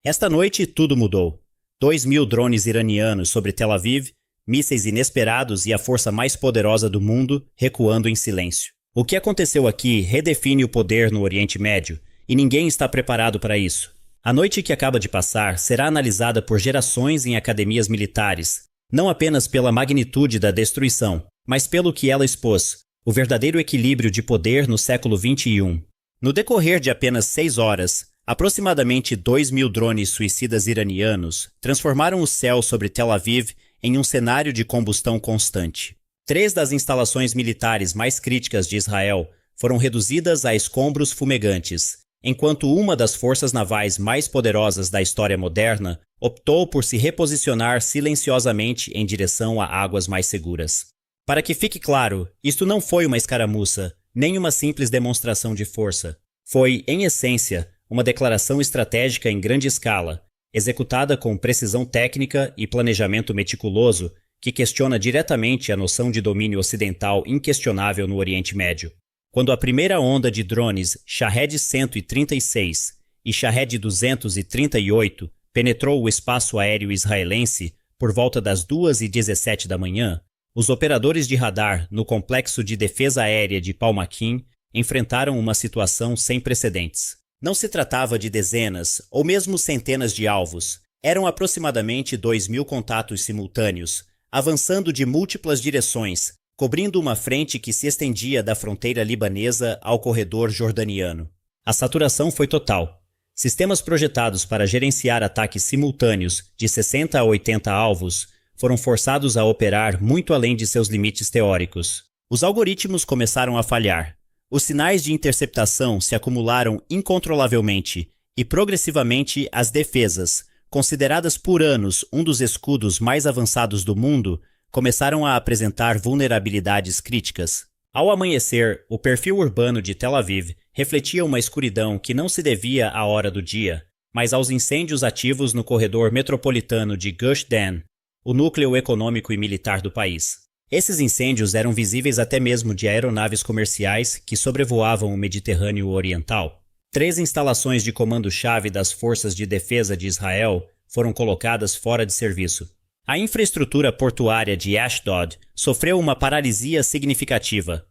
Esta noite, tudo mudou. 2.000 drones iranianos sobre Tel Aviv, mísseis inesperados e a força mais poderosa do mundo recuando em silêncio. O que aconteceu aqui redefine o poder no Oriente Médio, e ninguém está preparado para isso. A noite que acaba de passar será analisada por gerações em academias militares, não apenas pela magnitude da destruição, mas pelo que ela expôs, o verdadeiro equilíbrio de poder no século XXI. No decorrer de apenas 6 horas, aproximadamente 2.000 drones suicidas iranianos transformaram o céu sobre Tel Aviv em um cenário de combustão constante. 3 das instalações militares mais críticas de Israel foram reduzidas a escombros fumegantes, enquanto uma das forças navais mais poderosas da história moderna optou por se reposicionar silenciosamente em direção a águas mais seguras. Para que fique claro, isto não foi uma escaramuça, nem uma simples demonstração de força. Foi, em essência, uma declaração estratégica em grande escala, executada com precisão técnica e planejamento meticuloso, que questiona diretamente a noção de domínio ocidental inquestionável no Oriente Médio. Quando a primeira onda de drones Shahed 136 e Shahed 238 penetrou o espaço aéreo israelense por volta das 2h17 da manhã, os operadores de radar no complexo de defesa aérea de Palmaquim enfrentaram uma situação sem precedentes. Não se tratava de dezenas ou mesmo centenas de alvos, eram aproximadamente 2.000 contatos simultâneos, avançando de múltiplas direções, cobrindo uma frente que se estendia da fronteira libanesa ao corredor jordaniano. A saturação foi total. Sistemas projetados para gerenciar ataques simultâneos de 60 a 80 alvos foram forçados a operar muito além de seus limites teóricos. Os algoritmos começaram a falhar. Os sinais de interceptação se acumularam incontrolavelmente e progressivamente as defesas, consideradas por anos um dos escudos mais avançados do mundo, começaram a apresentar vulnerabilidades críticas. Ao amanhecer, o perfil urbano de Tel Aviv refletia uma escuridão que não se devia à hora do dia, mas aos incêndios ativos no corredor metropolitano de Gush Dan, o núcleo econômico e militar do país. Esses incêndios eram visíveis até mesmo de aeronaves comerciais que sobrevoavam o Mediterrâneo Oriental. 3 instalações de comando-chave das Forças de Defesa de Israel foram colocadas fora de serviço. A infraestrutura portuária de Ashdod sofreu uma paralisia significativa.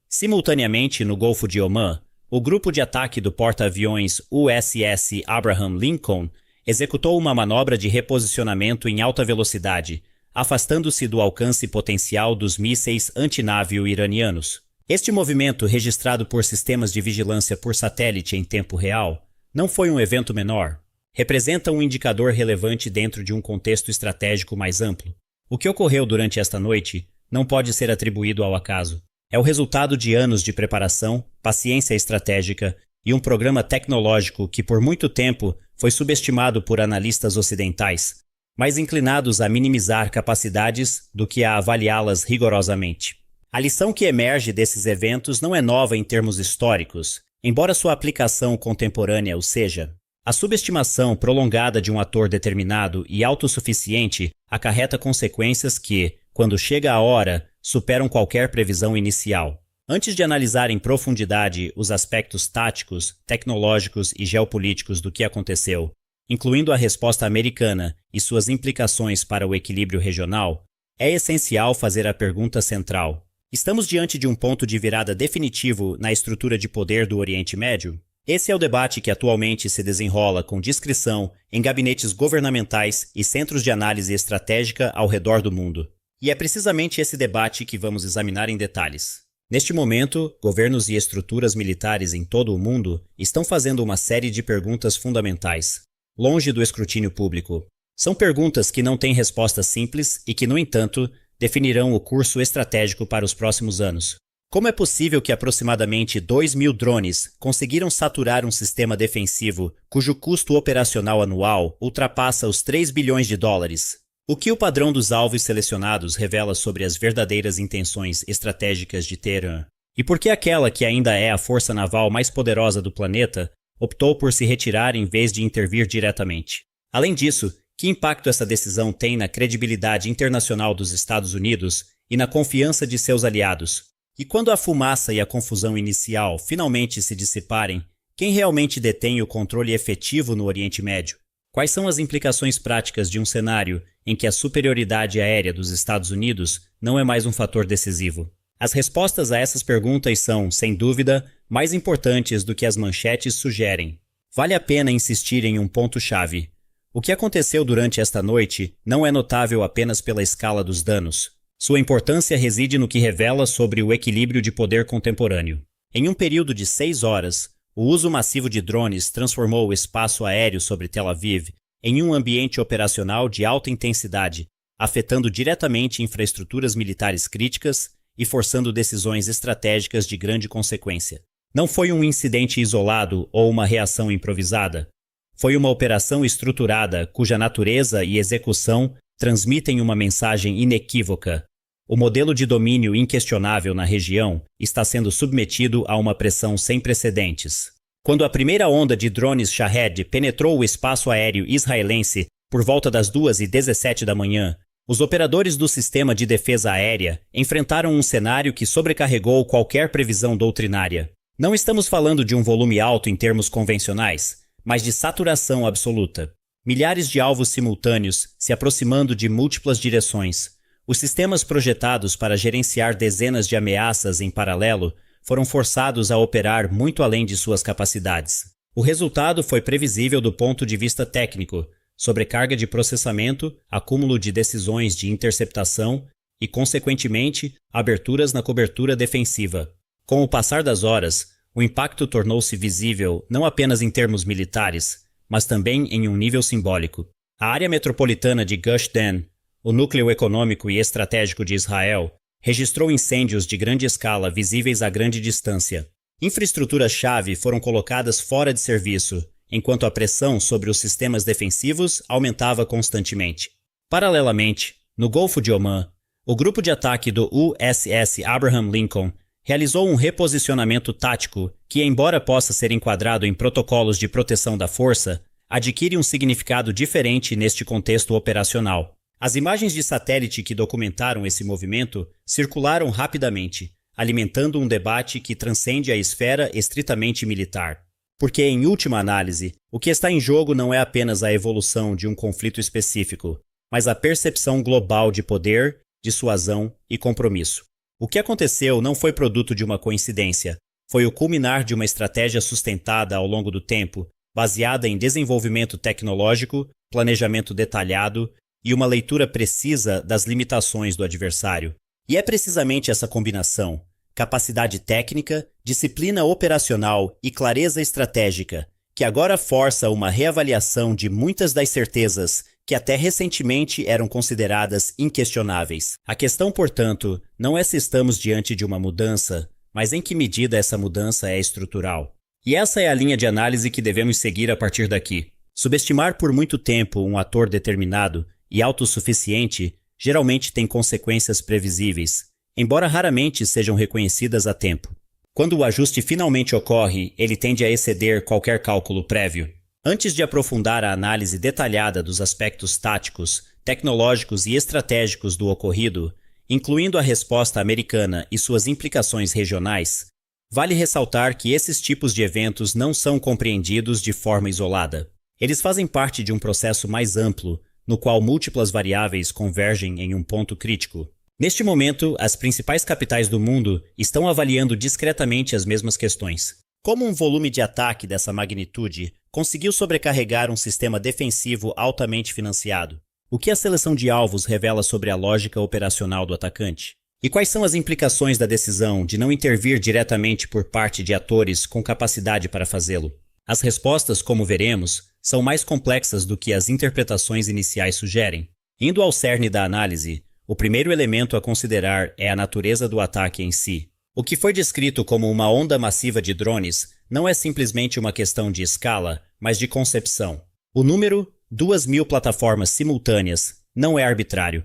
Simultaneamente, no Golfo de Omã, o grupo de ataque do porta-aviões USS Abraham Lincoln executou uma manobra de reposicionamento em alta velocidade, afastando-se do alcance potencial dos mísseis antinávio iranianos. Este movimento, registrado por sistemas de vigilância por satélite em tempo real, não foi um evento menor. Representa um indicador relevante dentro de um contexto estratégico mais amplo. O que ocorreu durante esta noite não pode ser atribuído ao acaso. É o resultado de anos de preparação, paciência estratégica e um programa tecnológico que por muito tempo foi subestimado por analistas ocidentais, mais inclinados a minimizar capacidades do que a avaliá-las rigorosamente. A lição que emerge desses eventos não é nova em termos históricos, embora sua aplicação contemporânea o seja. A subestimação prolongada de um ator determinado e autossuficiente acarreta consequências que, quando chega a hora, superam qualquer previsão inicial. Antes de analisar em profundidade os aspectos táticos, tecnológicos e geopolíticos do que aconteceu, incluindo a resposta americana e suas implicações para o equilíbrio regional, é essencial fazer a pergunta central: estamos diante de um ponto de virada definitivo na estrutura de poder do Oriente Médio? Esse é o debate que atualmente se desenrola com discrição em gabinetes governamentais e centros de análise estratégica ao redor do mundo. E é precisamente esse debate que vamos examinar em detalhes. Neste momento, governos e estruturas militares em todo o mundo estão fazendo uma série de perguntas fundamentais, longe do escrutínio público. São perguntas que não têm resposta simples e que, no entanto, definirão o curso estratégico para os próximos anos. Como é possível que aproximadamente 2.000 drones conseguiram saturar um sistema defensivo cujo custo operacional anual ultrapassa os 3 bilhões de dólares? O que o padrão dos alvos selecionados revela sobre as verdadeiras intenções estratégicas de Teherã? E por que aquela que ainda é a força naval mais poderosa do planeta optou por se retirar em vez de intervir diretamente? Além disso, que impacto essa decisão tem na credibilidade internacional dos Estados Unidos e na confiança de seus aliados? E quando a fumaça e a confusão inicial finalmente se dissiparem, quem realmente detém o controle efetivo no Oriente Médio? Quais são as implicações práticas de um cenário em que a superioridade aérea dos Estados Unidos não é mais um fator decisivo? As respostas a essas perguntas são, sem dúvida, mais importantes do que as manchetes sugerem. Vale a pena insistir em um ponto-chave. O que aconteceu durante esta noite não é notável apenas pela escala dos danos. Sua importância reside no que revela sobre o equilíbrio de poder contemporâneo. Em um período de 6 horas, o uso massivo de drones transformou o espaço aéreo sobre Tel Aviv em um ambiente operacional de alta intensidade, afetando diretamente infraestruturas militares críticas e forçando decisões estratégicas de grande consequência. Não foi um incidente isolado ou uma reação improvisada. Foi uma operação estruturada cuja natureza e execução transmitem uma mensagem inequívoca. O modelo de domínio inquestionável na região está sendo submetido a uma pressão sem precedentes. Quando a primeira onda de drones Shahed penetrou o espaço aéreo israelense por volta das 2h17 da manhã, os operadores do sistema de defesa aérea enfrentaram um cenário que sobrecarregou qualquer previsão doutrinária. Não estamos falando de um volume alto em termos convencionais, mas de saturação absoluta. Milhares de alvos simultâneos se aproximando de múltiplas direções. Os sistemas projetados para gerenciar dezenas de ameaças em paralelo foram forçados a operar muito além de suas capacidades. O resultado foi previsível do ponto de vista técnico: sobrecarga de processamento, acúmulo de decisões de interceptação e, consequentemente, aberturas na cobertura defensiva. Com o passar das horas, o impacto tornou-se visível não apenas em termos militares, mas também em um nível simbólico. A área metropolitana de Gush Dan, o núcleo econômico e estratégico de Israel, registrou incêndios de grande escala visíveis a grande distância. Infraestruturas-chave foram colocadas fora de serviço, enquanto a pressão sobre os sistemas defensivos aumentava constantemente. Paralelamente, no Golfo de Omã, o grupo de ataque do USS Abraham Lincoln realizou um reposicionamento tático que, embora possa ser enquadrado em protocolos de proteção da força, adquire um significado diferente neste contexto operacional. As imagens de satélite que documentaram esse movimento circularam rapidamente, alimentando um debate que transcende a esfera estritamente militar. Porque, em última análise, o que está em jogo não é apenas a evolução de um conflito específico, mas a percepção global de poder, dissuasão e compromisso. O que aconteceu não foi produto de uma coincidência, foi o culminar de uma estratégia sustentada ao longo do tempo, baseada em desenvolvimento tecnológico, planejamento detalhado e uma leitura precisa das limitações do adversário. E é precisamente essa combinação, capacidade técnica, disciplina operacional e clareza estratégica, que agora força uma reavaliação de muitas das certezas que até recentemente eram consideradas inquestionáveis. A questão, portanto, não é se estamos diante de uma mudança, mas em que medida essa mudança é estrutural. E essa é a linha de análise que devemos seguir a partir daqui. Subestimar por muito tempo um ator determinado e autossuficiente geralmente tem consequências previsíveis, embora raramente sejam reconhecidas a tempo. Quando o ajuste finalmente ocorre, ele tende a exceder qualquer cálculo prévio. Antes de aprofundar a análise detalhada dos aspectos táticos, tecnológicos e estratégicos do ocorrido, incluindo a resposta americana e suas implicações regionais, vale ressaltar que esses tipos de eventos não são compreendidos de forma isolada. Eles fazem parte de um processo mais amplo, no qual múltiplas variáveis convergem em um ponto crítico. Neste momento, as principais capitais do mundo estão avaliando discretamente as mesmas questões. Como um volume de ataque dessa magnitude conseguiu sobrecarregar um sistema defensivo altamente financiado? O que a seleção de alvos revela sobre a lógica operacional do atacante? E quais são as implicações da decisão de não intervir diretamente por parte de atores com capacidade para fazê-lo? As respostas, como veremos, são mais complexas do que as interpretações iniciais sugerem. Indo ao cerne da análise, o primeiro elemento a considerar é a natureza do ataque em si. O que foi descrito como uma onda massiva de drones não é simplesmente uma questão de escala, mas de concepção. O número, 2.000 plataformas simultâneas, não é arbitrário.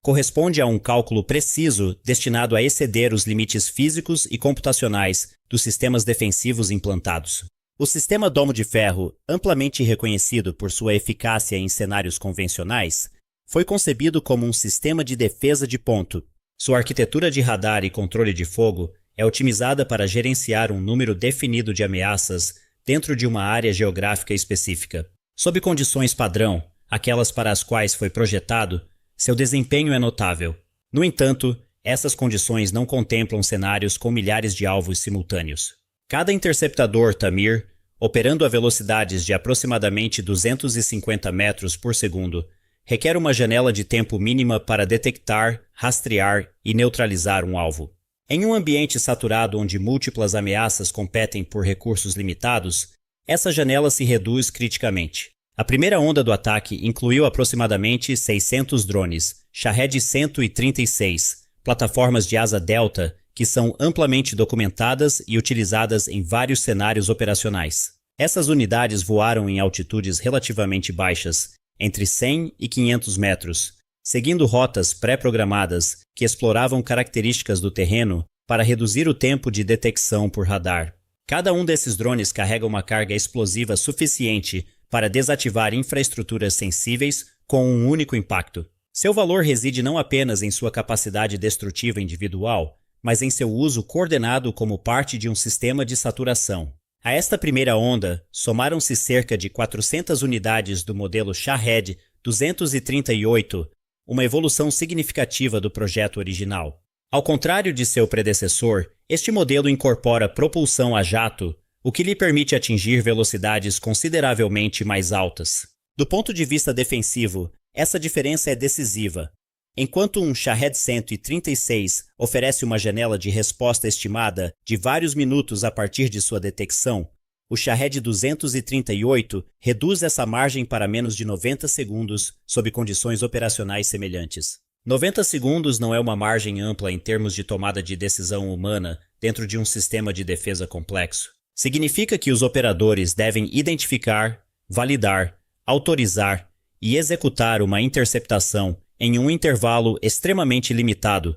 Corresponde a um cálculo preciso destinado a exceder os limites físicos e computacionais dos sistemas defensivos implantados. O sistema Domo de Ferro, amplamente reconhecido por sua eficácia em cenários convencionais, foi concebido como um sistema de defesa de ponto. Sua arquitetura de radar e controle de fogo é otimizada para gerenciar um número definido de ameaças dentro de uma área geográfica específica. Sob condições padrão, aquelas para as quais foi projetado, seu desempenho é notável. No entanto, essas condições não contemplam cenários com milhares de alvos simultâneos. Cada interceptador Tamir, operando a velocidades de aproximadamente 250 metros por segundo, requer uma janela de tempo mínima para detectar, rastrear e neutralizar um alvo. Em um ambiente saturado onde múltiplas ameaças competem por recursos limitados, essa janela se reduz criticamente. A primeira onda do ataque incluiu aproximadamente 600 drones, Shahed-136, plataformas de asa delta que são amplamente documentadas e utilizadas em vários cenários operacionais. Essas unidades voaram em altitudes relativamente baixas, entre 100 e 500 metros, seguindo rotas pré-programadas que exploravam características do terreno para reduzir o tempo de detecção por radar. Cada um desses drones carrega uma carga explosiva suficiente para desativar infraestruturas sensíveis com um único impacto. Seu valor reside não apenas em sua capacidade destrutiva individual, mas em seu uso coordenado como parte de um sistema de saturação. A esta primeira onda, somaram-se cerca de 400 unidades do modelo Shahed-238, uma evolução significativa do projeto original. Ao contrário de seu predecessor, este modelo incorpora propulsão a jato, o que lhe permite atingir velocidades consideravelmente mais altas. Do ponto de vista defensivo, essa diferença é decisiva. Enquanto um Shahed-136 oferece uma janela de resposta estimada de vários minutos a partir de sua detecção, o Shahed-238 reduz essa margem para menos de 90 segundos sob condições operacionais semelhantes. 90 segundos não é uma margem ampla em termos de tomada de decisão humana dentro de um sistema de defesa complexo. Significa que os operadores devem identificar, validar, autorizar e executar uma interceptação em um intervalo extremamente limitado,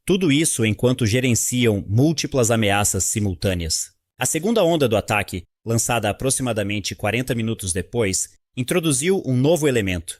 tudo isso enquanto gerenciam múltiplas ameaças simultâneas. A segunda onda do ataque, lançada aproximadamente 40 minutos depois, introduziu um novo elemento: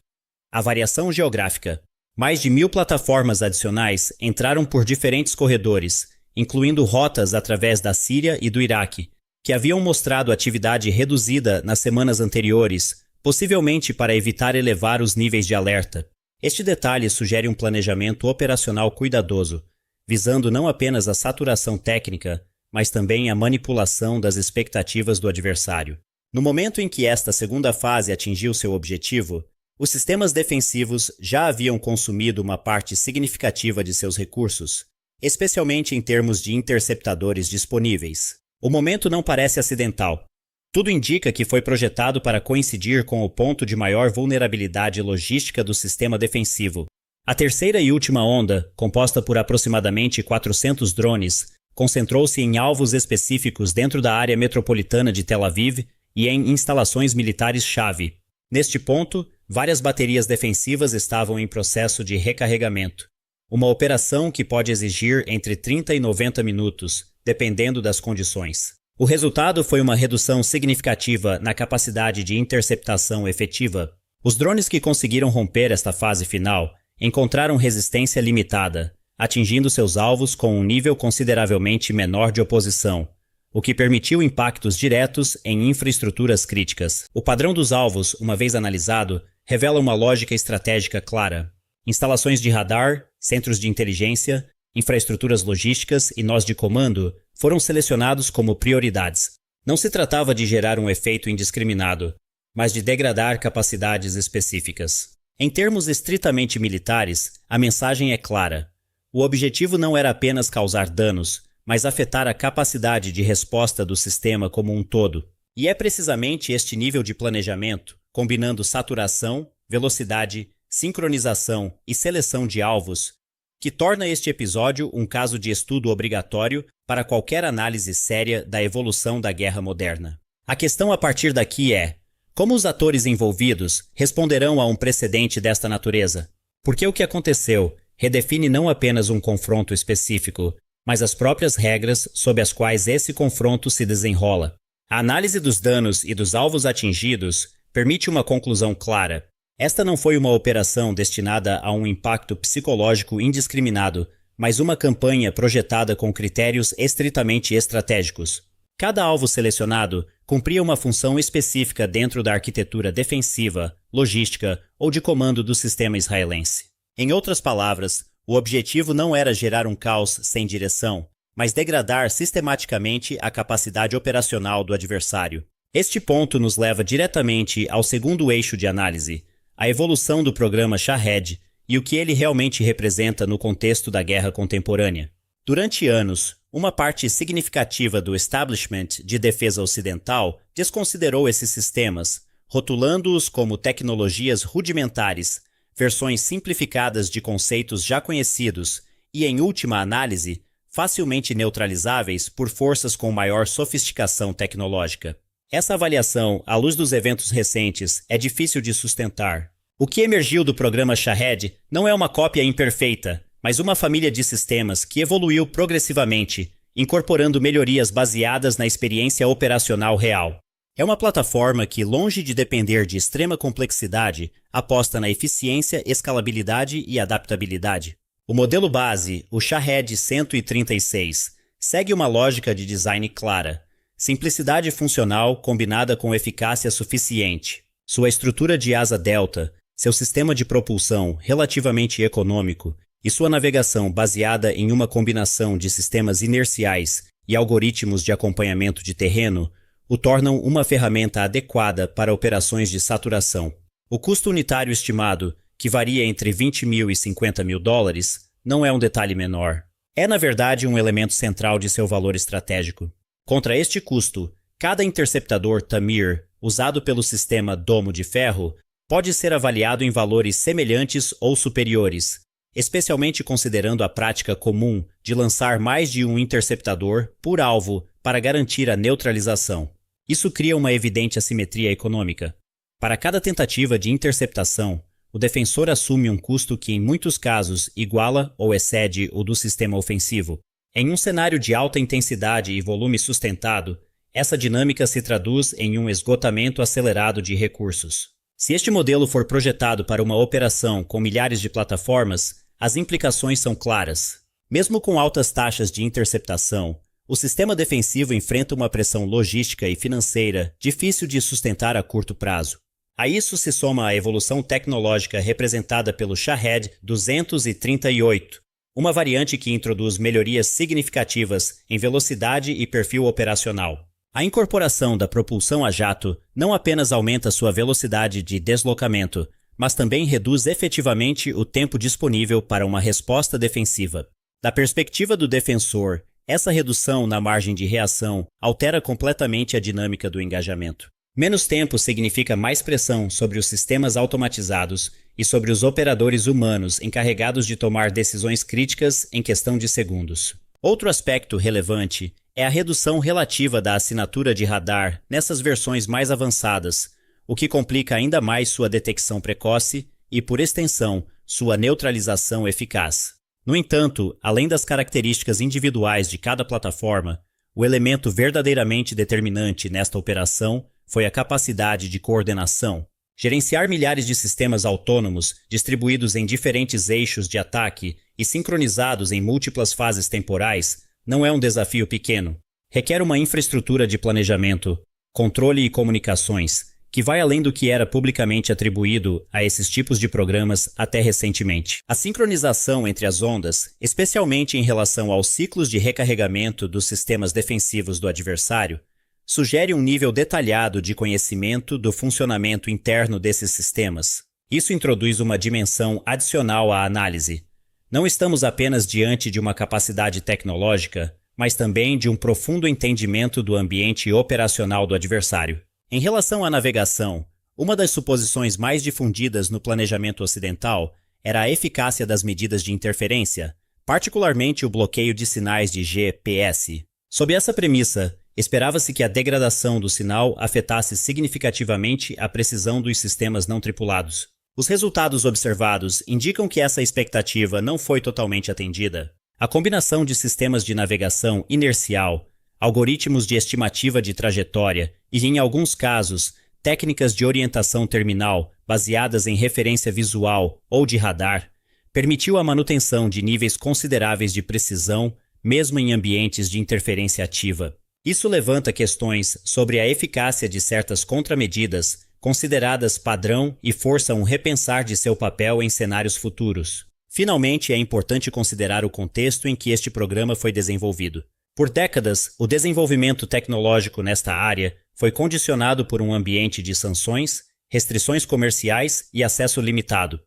a variação geográfica. Mais de 1.000 plataformas adicionais entraram por diferentes corredores, incluindo rotas através da Síria e do Iraque, que haviam mostrado atividade reduzida nas semanas anteriores, possivelmente para evitar elevar os níveis de alerta. Este detalhe sugere um planejamento operacional cuidadoso, visando não apenas a saturação técnica, mas também a manipulação das expectativas do adversário. No momento em que esta segunda fase atingiu seu objetivo, os sistemas defensivos já haviam consumido uma parte significativa de seus recursos, especialmente em termos de interceptadores disponíveis. O momento não parece acidental. Tudo indica que foi projetado para coincidir com o ponto de maior vulnerabilidade logística do sistema defensivo. A terceira e última onda, composta por aproximadamente 400 drones, concentrou-se em alvos específicos dentro da área metropolitana de Tel Aviv e em instalações militares-chave. Neste ponto, várias baterias defensivas estavam em processo de recarregamento. Uma operação que pode exigir entre 30 e 90 minutos, dependendo das condições. O resultado foi uma redução significativa na capacidade de interceptação efetiva. Os drones que conseguiram romper esta fase final encontraram resistência limitada, atingindo seus alvos com um nível consideravelmente menor de oposição, o que permitiu impactos diretos em infraestruturas críticas. O padrão dos alvos, uma vez analisado, revela uma lógica estratégica clara. Instalações de radar, centros de inteligência, infraestruturas logísticas e nós de comando foram selecionados como prioridades. Não se tratava de gerar um efeito indiscriminado, mas de degradar capacidades específicas. Em termos estritamente militares, a mensagem é clara. O objetivo não era apenas causar danos, mas afetar a capacidade de resposta do sistema como um todo. E é precisamente este nível de planejamento, combinando saturação, velocidade, sincronização e seleção de alvos, que torna este episódio um caso de estudo obrigatório para qualquer análise séria da evolução da guerra moderna. A questão a partir daqui é: como os atores envolvidos responderão a um precedente desta natureza? Porque o que aconteceu redefine não apenas um confronto específico, mas as próprias regras sob as quais esse confronto se desenrola. A análise dos danos e dos alvos atingidos permite uma conclusão clara. Esta não foi uma operação destinada a um impacto psicológico indiscriminado, mas uma campanha projetada com critérios estritamente estratégicos. Cada alvo selecionado cumpria uma função específica dentro da arquitetura defensiva, logística ou de comando do sistema israelense. Em outras palavras, o objetivo não era gerar um caos sem direção, mas degradar sistematicamente a capacidade operacional do adversário. Este ponto nos leva diretamente ao segundo eixo de análise, a evolução do programa Shahed e o que ele realmente representa no contexto da guerra contemporânea. Durante anos, uma parte significativa do establishment de defesa ocidental desconsiderou esses sistemas, rotulando-os como tecnologias rudimentares, versões simplificadas de conceitos já conhecidos e, em última análise, facilmente neutralizáveis por forças com maior sofisticação tecnológica. Essa avaliação, à luz dos eventos recentes, é difícil de sustentar. O que emergiu do programa Shahed não é uma cópia imperfeita, mas uma família de sistemas que evoluiu progressivamente, incorporando melhorias baseadas na experiência operacional real. É uma plataforma que, longe de depender de extrema complexidade, aposta na eficiência, escalabilidade e adaptabilidade. O modelo base, o Shahed 136, segue uma lógica de design clara. Simplicidade funcional combinada com eficácia suficiente. Sua estrutura de asa delta, seu sistema de propulsão relativamente econômico e sua navegação baseada em uma combinação de sistemas inerciais e algoritmos de acompanhamento de terreno o tornam uma ferramenta adequada para operações de saturação. O custo unitário estimado, que varia entre 20 mil e 50 mil dólares, não é um detalhe menor. É, na verdade, um elemento central de seu valor estratégico. Contra este custo, cada interceptador Tamir, usado pelo sistema Domo de Ferro, pode ser avaliado em valores semelhantes ou superiores, especialmente considerando a prática comum de lançar mais de um interceptador por alvo para garantir a neutralização. Isso cria uma evidente assimetria econômica. Para cada tentativa de interceptação, o defensor assume um custo que, em muitos casos, iguala ou excede o do sistema ofensivo. Em um cenário de alta intensidade e volume sustentado, essa dinâmica se traduz em um esgotamento acelerado de recursos. Se este modelo for projetado para uma operação com milhares de plataformas, as implicações são claras. Mesmo com altas taxas de interceptação, o sistema defensivo enfrenta uma pressão logística e financeira difícil de sustentar a curto prazo. A isso se soma a evolução tecnológica representada pelo Shahed 238, uma variante que introduz melhorias significativas em velocidade e perfil operacional. A incorporação da propulsão a jato não apenas aumenta sua velocidade de deslocamento, mas também reduz efetivamente o tempo disponível para uma resposta defensiva. Da perspectiva do defensor, essa redução na margem de reação altera completamente a dinâmica do engajamento. Menos tempo significa mais pressão sobre os sistemas automatizados e sobre os operadores humanos encarregados de tomar decisões críticas em questão de segundos. Outro aspecto relevante é a redução relativa da assinatura de radar nessas versões mais avançadas, o que complica ainda mais sua detecção precoce e, por extensão, sua neutralização eficaz. No entanto, além das características individuais de cada plataforma, o elemento verdadeiramente determinante nesta operação foi a capacidade de coordenação. Gerenciar milhares de sistemas autônomos distribuídos em diferentes eixos de ataque e sincronizados em múltiplas fases temporais não é um desafio pequeno. Requer uma infraestrutura de planejamento, controle e comunicações, que vai além do que era publicamente atribuído a esses tipos de programas até recentemente. A sincronização entre as ondas, especialmente em relação aos ciclos de recarregamento dos sistemas defensivos do adversário, sugere um nível detalhado de conhecimento do funcionamento interno desses sistemas. Isso introduz uma dimensão adicional à análise. Não estamos apenas diante de uma capacidade tecnológica, mas também de um profundo entendimento do ambiente operacional do adversário. Em relação à navegação, uma das suposições mais difundidas no planejamento ocidental era a eficácia das medidas de interferência, particularmente o bloqueio de sinais de GPS. Sob essa premissa, esperava-se que a degradação do sinal afetasse significativamente a precisão dos sistemas não tripulados. Os resultados observados indicam que essa expectativa não foi totalmente atendida. A combinação de sistemas de navegação inercial, algoritmos de estimativa de trajetória e, em alguns casos, técnicas de orientação terminal baseadas em referência visual ou de radar, permitiu a manutenção de níveis consideráveis de precisão, mesmo em ambientes de interferência ativa. Isso levanta questões sobre a eficácia de certas contramedidas, consideradas padrão, e força um repensar de seu papel em cenários futuros. Finalmente, é importante considerar o contexto em que este programa foi desenvolvido. Por décadas, o desenvolvimento tecnológico nesta área foi condicionado por um ambiente de sanções, restrições comerciais e acesso limitado.